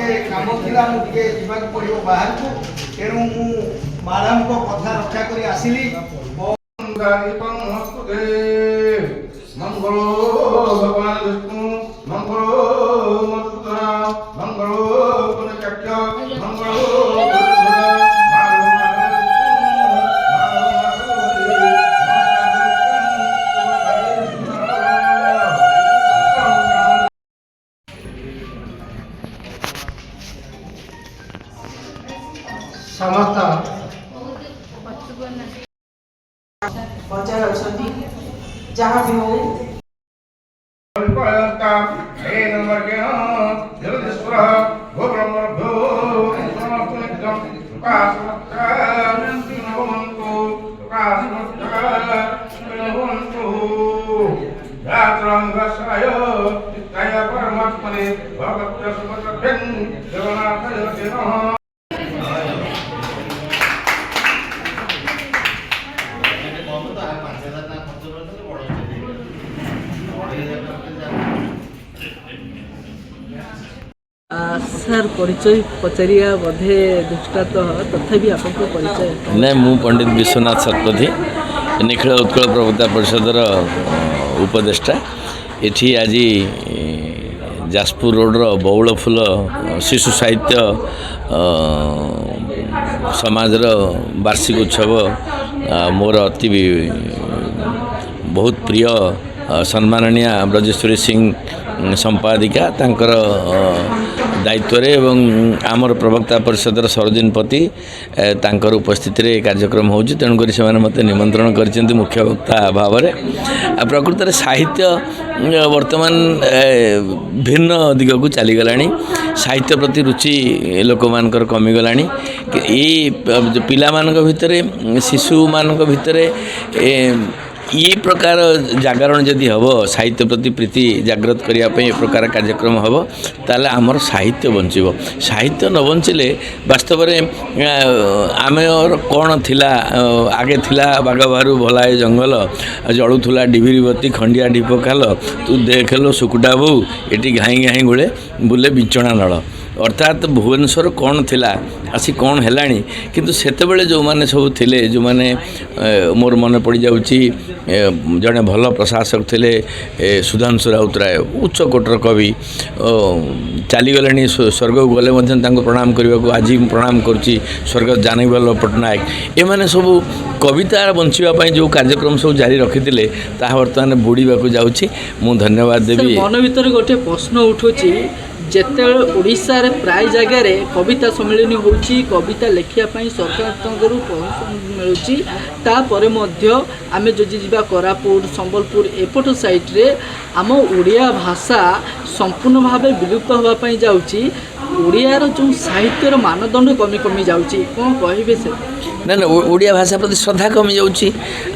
टिके काम थिला मु टिके जीवा को पड़ियो बाहर को तेणु मु मैडम को कथा रक्षा करी आसिली मंगलो भगवान विष्णु मंगलो मधुसूदन मंगलो पुण्यचक्र मंगलो समस्त बजाय अच्छी जहाँ भी हो सर परिचय पचारिया बोधे दुष्टा तो तथापि आपको परिचय नहीं मु पंडित विश्वनाथ शतपथी निखिल उत्कल प्रवक्ता परिषदर उपदेष्टा एठी आज जाजपुर रोडर बौलफुल शिशु साहित्य समाजर वार्षिक उत्सव मोर अति बहुत प्रिय सम्माननीय ब्रजेश्वरी सिंह संपादिका तांकर दायित्व एवं आमर प्रवक्ता परिषदर सरोजिन पति तांकर उपस्थिति रे कार्यक्रम होउछि तेणुक से मत निमंत्रण कर मुख्य वक्ता भाव में प्रकृत में साहित्य वर्तमान भिन्न दिग को चलीगला साहित्य प्रति रुचि लोक मानकर कमीगला पिला मानक भितर शिशु मानक भितर ये प्रकार जागरण जदि हम साहित्य प्रति प्रीति जागृत करने ये प्रकार कार्यक्रम हम ताले आमर साहित्य बंचब साहित्य न बंचिले वास्तव में आम कौन थिला आगे थिला बाघबारू भलाए जंगल जड़ूला डिभिरीबती खंडिया ढीप खाल तू देखलो सुकुटा बो ये घाई घाई गुले बुले बिचଣା नल अर्थात भुवनेश्वर कौन थिला आसी कौन है किंतु सेतेबेले जो माने सब थिले जो माने मोर मन पड़ जाउची जड़े भल प्रशासक थिले सुधांशु राउतराय उच्च कोटर कवि चलीगले स्वर्ग को गले प्रणाम करने को आज प्रणाम करुच्ची स्वर्गत जानकी वल्लभ पट्टनायक एमाने सब कविता बंचापी जो कार्यक्रम सब जारी रखी ता बर्तमान बुड़ाक जाऊँगी मु धन्यवाद देवी मन भर गोटे प्रश्न उठुची जिते ओडिशा रे प्राय जगह कविता सम्मेलन होची कविता लेखियापाई सरकार मिलूँ तापर आम जो जा कोरापुट संबलपुर एपट साइड रे आम ओडिया भाषा संपूर्ण भाव विलुप्त होगापाई जाऊँगी ओडियार जो साहित्यर मानदंड कमी कमी जाऊँगी कौन कहे से ना ना ओडिया भाषा प्रति श्रद्धा कमी जाऊँगी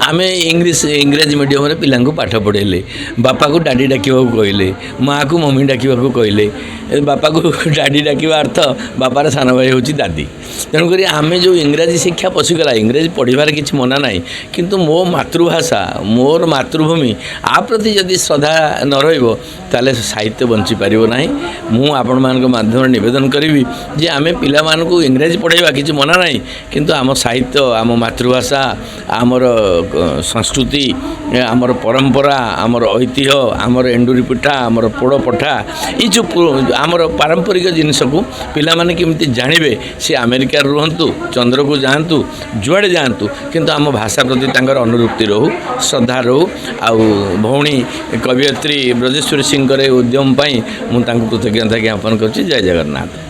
आम इंग्रेजी मीडियम रे पिला पाठ पढ़ेले बापा को डाडी डाक कहले माँ को मम्मी डाक कहले बापा को डाडी डाकवा अर्थ बापार सान भाई हूँ दादी तेणुक आम जो इंग्राजी शिक्षा पशिगला इंग्रेजी पढ़ार किसी मना ना किंतु मो मातृभाषा मोर मातृभूमि आ प्रति जदि श्रद्धा न रे साहित्य बंची पार ना मु आपण मान माध्यम निवेदन करी जे आम पिला को इंग्राजी पढ़ाइबा किसी मना ना किंतु आम साहित्य आम मातृभाषा आमर संस्कृति आमर परंपरा आमर ऐतिह्य आमर एंडुरी पिठा आमर पोड़ पठा ये जो आमर पारंपरिक जिनस को पिला माने केमती जानवे सी अमेरिका रुहतु चंद्र को जातु जुआड़े जातु किंतु आम भाषा प्रति तांकर अनुरुक्ति रहू श्रद्धा रहू आउ भौणी कवियत्री ब्रजेश्वरी सिंह उद्यम पाई मुझे कृतज्ञता ज्ञापन करुच्ची जय जगन्नाथ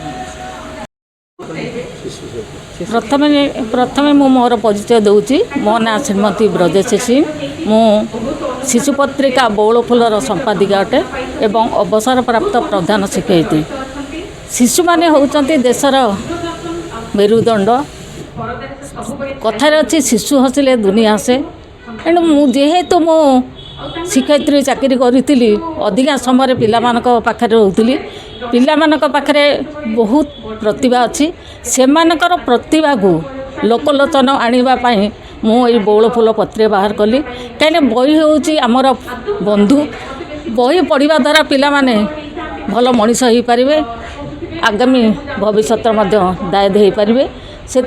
प्रथमे मु मोर परिचय दूची मो ना श्रीमती ब्रजेश सिंह मु शिशु पत्रिका बौलफुलर संपादिका अटे एवं अवसर प्राप्त प्रधान शिक्षयित्री शिशु माने होउचंती देशर मेरुदंड कथार अच्छी शिशु हसिले दुनिया हसे एणु जेहेतु मु शिक्षयित्री चाकरी करी अधिका समय पिला पाखे रोली पिलामानक पाखरे बहुत प्रतिभा अच्छी सेमानकर प्रतिभा को लोकलोचन आने मुझे बौलफुल पत्रिका बाहर कली कहीं बही हूँ आमर बंधु बही पढ़ा द्वारा पिला माने भल मनीष हो पारे आगामी भविष्य दायद हो पारे से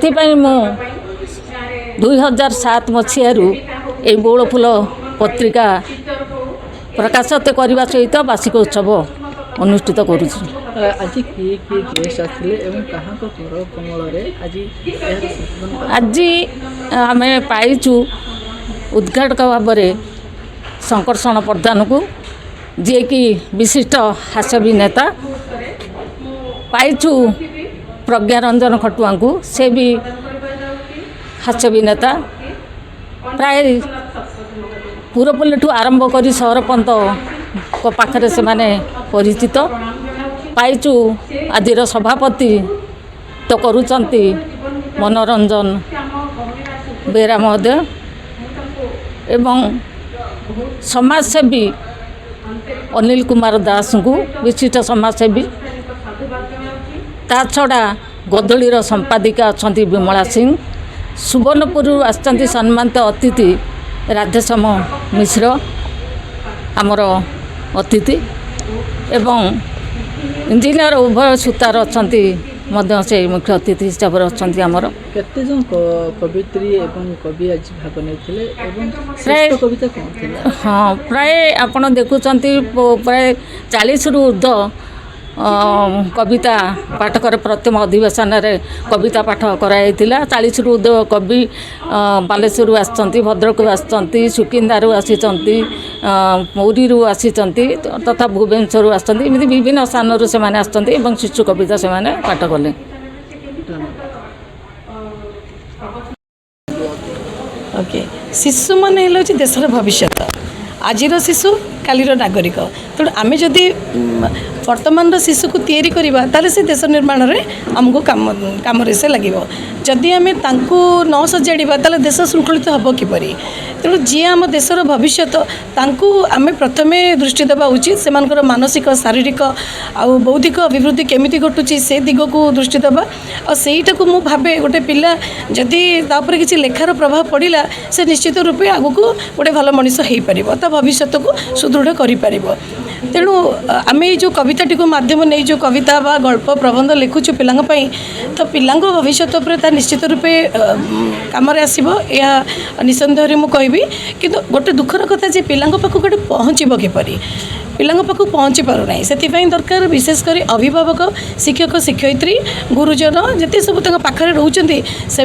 2007 मसीहारू ये बौल फूल पत्रिका प्रकाशित करने सहित वार्षिक उत्सव अनुष्ठित करुँ। आज किए किए गेस्ट आसते कहाँ घर कमल आज आम पाइचु उद्घाटक भाव में शंकरषण प्रधान को जी कि विशिष्ट हास्यभिनेता पाइचु प्रज्ञारंजन खटुआ को से भी हास्यभिनेता प्राय पुरपल्ली ठू आरंभ कर सहर पंत को पाखरे से माने परिचित पाइचु आजिर सभापति तो करुचंती मनोरंजन बेरा महोदय एवं समाजसेवी अनिल कुमार दास को विशिष्ट समाजसेवी ता छड़ा गदलीर संपादिका अच्छा विमला सिंह सुवर्णपुर आसचंती सम्मानित अतिथि राधेश्याम मिश्र आमर अतिथि एवं इंजीनियर उभय सुतार अच्छा से मुख्य अतिथि हिसाब से अच्छा आमर केते जन कवित्री एवं कवि आज भाग नहीं श्रेष्ठ कविता कौन थी? हाँ प्राय आपड़ देखुंत प्राय 40 रु ऊर्ध्व कविता पाठकर प्रथम अधिवेशन रे कविता पाठ कराई 40 रु ऊर्ध्व कवि बालेश्वर आसचंती भद्रक आसचंती सुकिंदारू आसी मौरी आसी तथा भुवनेश्वर आसचंती एमती विभिन्न स्थान से आसचंती एवं शिशु कविता से पाठ कले। ओके शिशु मान देशर भविष्य आजिर शिशु कालीर नागरिक तेणु आम जदि वर्तमान शिशु को तैयारी करवा ताले से देश निर्माण में आमको काम से लगे जदि आम न सजाड़ा ताले देश श्रृंखलित हम किपरि तेणु जी आम देशर भविष्य आम प्रथमे दृष्टि देवा उचित से मानसिक शारीरिक आउ बौद्धिक अभिवृद्धि केमिति घटुची से दिग को दृष्टि देवा और सहीटा को मु भावे गोटे पिला जदि तापर किसी लेखार प्रभाव पड़ा से निश्चित रूपे आगक गोटे भल मनीष हो पार भविष्य को सुदृढ़ कर तेणु आम जो कविताटी को माध्यम नहीं जो कविता बा गल्प प्रबंध लिखुचु पिलांपाई तो पिलांग भविष्य पर निश्चित रूपे कम आसो यह निसंदेह मुझे कहबी किंतु गोटे दुखर कथा जे पिलांग पाखु गोटे पहुँचब किपरि पिलांग पाखु पहुँची पारना से दरकार विशेषकर अभिभावक शिक्षक शिक्षयित्री गुरुजन जिते सब पाखे रोचते से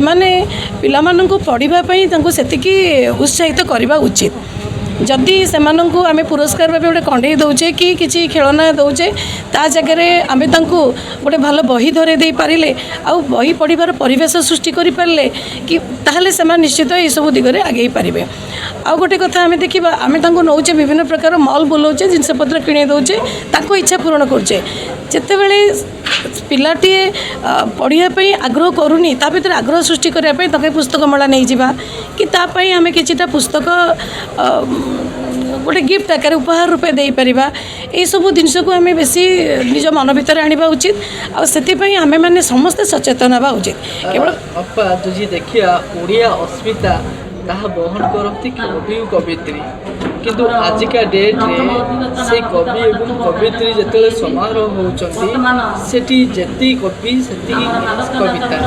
पिलामानंकु पढ़ाई से उत्साहित करवा उचित जदि से आम पुरस्कार भाव गोटे कंडे दौचे कि किसी खेलना दौचे ता जगह आम गोटे भल बही धरे दे पारे आउ बही पढ़ार परिवेश सृष्टि कर पारे कि ताहले से निश्चित ये सब दिगरे आगे पारे आउ गोटे कथा आम देखा आम नौचे विभिन्न प्रकार मल बुलाऊे जिनपतर किणे दौचे ताको इच्छा पूरण करुचे जिते बड़े पिलाटीए पढ़ाई आग्रह करूनी ता भीतर आग्रह सृष्टि करने तक पुस्तक मेला नहीं जावा कि तापाई आम किछिटा पुस्तक गोटे गिफ्ट आकार उपहार रूपे दे पारिबा ए सब जिनस को आम बेसी निज मन भीतर आनिबा उचित आ सेति आमे माने समस्त सचेतन हवा उचित केवल अपा जी देखिया ओडिया अस्मिता ताहा बहन करती कवि कवित्री किंतु आजिका डेट रे से कवि एवं कवित्री जेतले समारोह होउचंती जेती कवि सेती कविता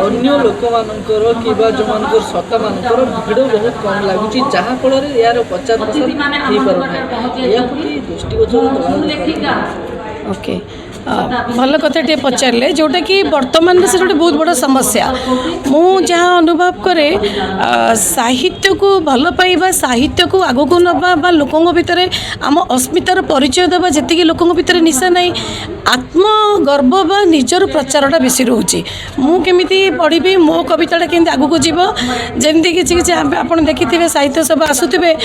अन्य लोक मानकर किबा जो मानकर सत्ता मानकर भिड़ बहुत कम लगुची जहाँ फल यार 50% हो पारना या प्रति दृष्टिगोचर ओके भल कथाटे पचारे जोटा कि वर्तमान से गोटे बहुत बड़ा समस्या मु जहाँ अनुभव करे साहित्य को भल पाइबा साहित्य को आग को नवा लोकों भितर आम अस्मितार परिचय देवा जी लोकों भितर निशा नहीं आत्मगर्व बा निजर प्रचारटा बेसी रोचे मुझे पढ़ी मो कविताटा केमती आग को जीव जमी किसी आप देखिए साहित्य सभा आसुवे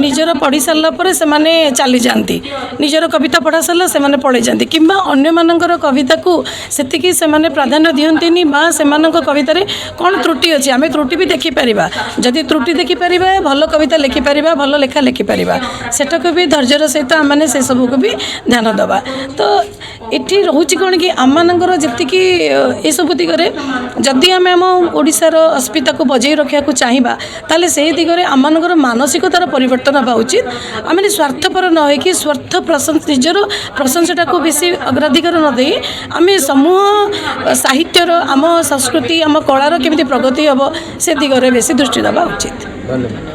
निजर पढ़ी सारापर से चली जाती निजर कविता पढ़ा सारा से पढ़ी जाती कि अन्य मानकर कविता को सेतिकी से प्राधान्य दियंतिनी बा से कवितार कौन त्रुटि अच्छी आम त्रुटि भी देखिपर जदि त्रुटि देखिपर भल कविता लिखिपर भल लेखा लिखिपर सेटा को भी धैर्यर सहित आम से सबको भी ध्यान दवा तो ଏଠି ରହୁଛି କ'ଣ କି ଆମମାନଙ୍କର ଯେତିକି ଏସବୁ ଦିଗରେ ଯଦି ଆମେ ଆମ ଓଡ଼ିଶାର ଅସ୍ମିତାକୁ ବଜାଇ ରଖିବାକୁ ଚାହିଁବା ତାହେଲେ ସେହି ଦିଗରେ ଆମମାନଙ୍କର ମାନସିକତାର ପରିବର୍ତ୍ତନ ହେବା ଉଚିତ। ଆମେ ସ୍ୱାର୍ଥପର ନ ହୋଇକି ନିଜର ପ୍ରଶଂସାଟାକୁ ବେଶୀ ଅଗ୍ରାଧିକାର ନ ଦେଇ ଆମେ ସମୂହ ସାହିତ୍ୟର ଆମ ସଂସ୍କୃତି ଆମ କଳାର କେମିତି ପ୍ରଗତି ହେବ ସେ ଦିଗରେ ବେଶୀ ଦୃଷ୍ଟି ଦେବା ଉଚିତ। ଧନ୍ୟବାଦ।